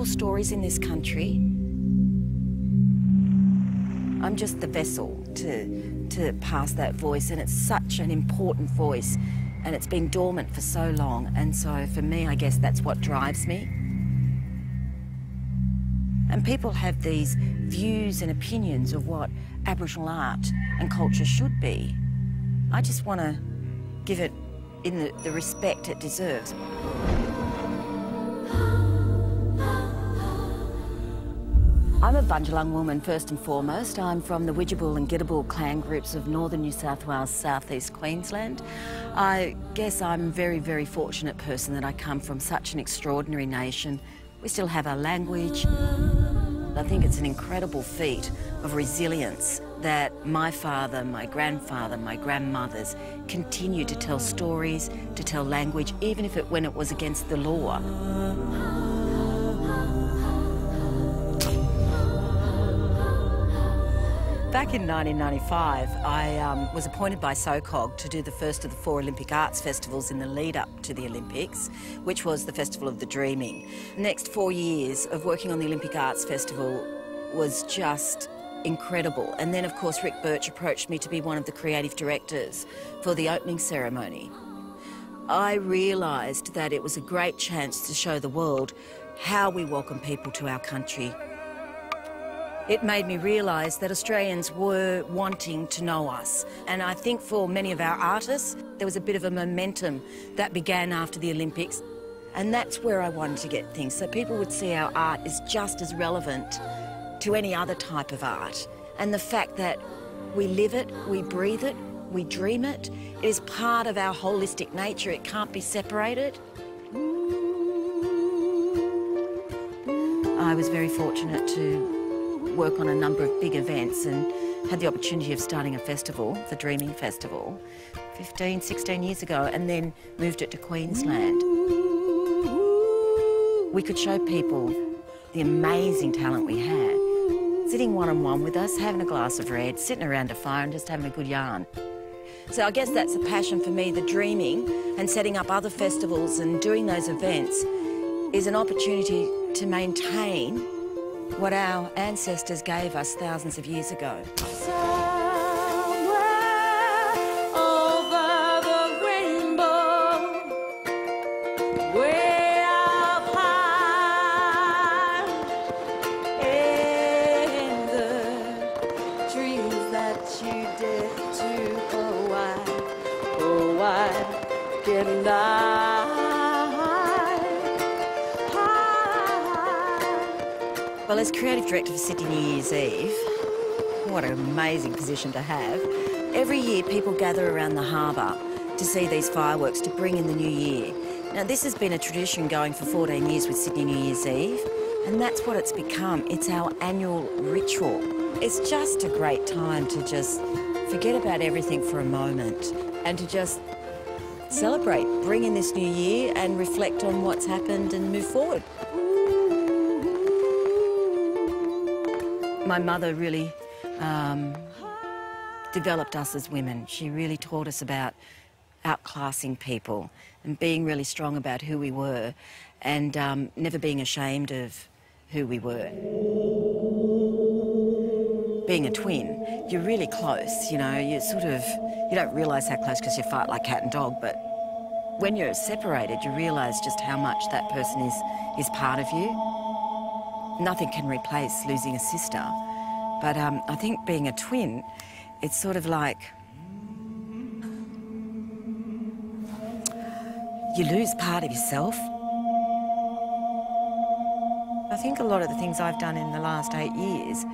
incredible stories in this country. I'm just the vessel to pass that voice, and it's such an important voice, and it's been dormant for so long, and so for me, I guess that's what drives me. And people have these views and opinions of what Aboriginal art and culture should be. I just want to give it in the respect it deserves. I'm a Bundjalung woman first and foremost. I'm from the Widjabul and Gidabul clan groups of northern New South Wales, southeast Queensland. I guess I'm a very, very fortunate person that I come from such an extraordinary nation. We still have our language. I think it's an incredible feat of resilience that my father, my grandfather, my grandmothers continued to tell stories, to tell language, even if when it was against the law. Back in 1995, I was appointed by SOCOG to do the first of the 4 Olympic Arts Festivals in the lead-up to the Olympics, which was the Festival of the Dreaming. The next 4 years of working on the Olympic Arts Festival was just incredible. And then, of course, Rick Birch approached me to be one of the creative directors for the opening ceremony. I realised that it was a great chance to show the world how we welcome people to our country. It made me realise that Australians were wanting to know us. And I think for many of our artists, there was a bit of a momentum that began after the Olympics. And that's where I wanted to get things, so people would see our art is just as relevant to any other type of art. And the fact that we live it, we breathe it, we dream it, it is part of our holistic nature. It can't be separated. I was very fortunate to work on a number of big events and had the opportunity of starting a festival, the Dreaming Festival, 15, 16 years ago, and then moved it to Queensland. We could show people the amazing talent we had, sitting one-on-one with us, having a glass of red, sitting around a fire and just having a good yarn. So I guess that's a passion for me, the dreaming and setting up other festivals and doing those events is an opportunity to maintain what our ancestors gave us thousands of years ago. Somewhere over the rainbow, way up high in the trees that you did to oh why, getting high. Well, as creative director for Sydney New Year's Eve, what an amazing position to have. Every year people gather around the harbour to see these fireworks to bring in the new year. Now this has been a tradition going for 14 years with Sydney New Year's Eve, and that's what it's become. It's our annual ritual. It's just a great time to just forget about everything for a moment and to just celebrate, bring in this new year and reflect on what's happened and move forward. My mother really developed us as women. She really taught us about outclassing people and being really strong about who we were and never being ashamed of who we were. Being a twin, you're really close, you know, you don't realise how close because you fight like cat and dog, but when you're separated, you realise just how much that person is part of you. Nothing can replace losing a sister, but I think being a twin, it's sort of like you lose part of yourself. I think a lot of the things I've done in the last 8 years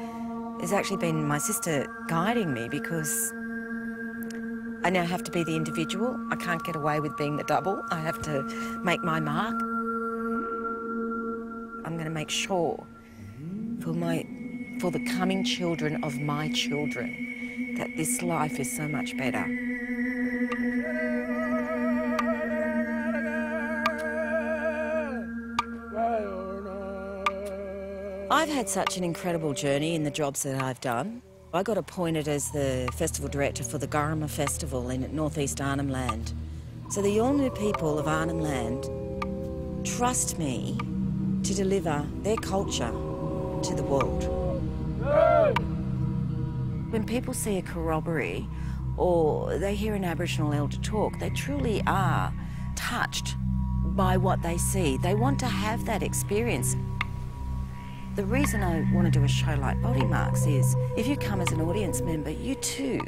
has actually been my sister guiding me, because I now have to be the individual. I can't get away with being the double. I have to make my mark. I'm going to make sure for the coming children of my children that this life is so much better. I've had such an incredible journey in the jobs that I've done. I got appointed as the festival director for the Garama Festival in northeast Arnhem Land. So the Yolngu people of Arnhem Land trust me to deliver their culture to the world. When people see a corroboree or they hear an Aboriginal elder talk, they truly are touched by what they see. They want to have that experience. The reason I want to do a show like Body Marks is if you come as an audience member, you too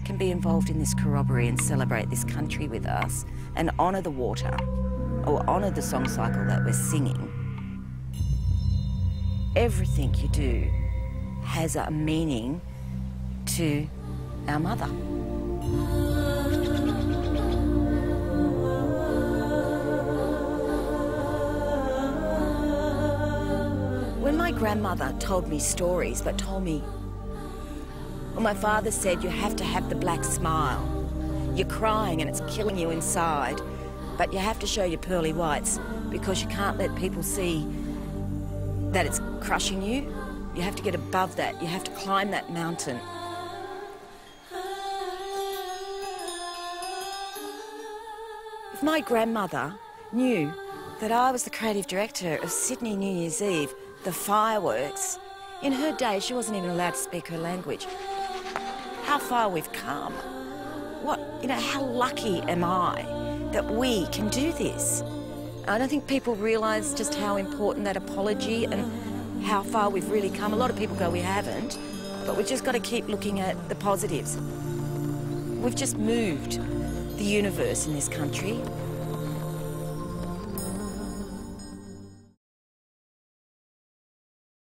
can be involved in this corroboree and celebrate this country with us and honour the water or honour the song cycle that we're singing. Everything you do has a meaning to our mother. When my grandmother told me stories, but told me, well, my father said you have to have the black smile. You're crying and it's killing you inside, but you have to show your pearly whites because you can't let people see that it's crushing you. You have to get above that. You have to climb that mountain. If my grandmother knew that I was the creative director of Sydney New Year's Eve, the fireworks, in her day she wasn't even allowed to speak her language. How far we've come. How lucky am I that we can do this? I don't think people realise just how important that apology and how far we've really come. A lot of people go, we haven't, but we've just got to keep looking at the positives. We've just moved the universe in this country.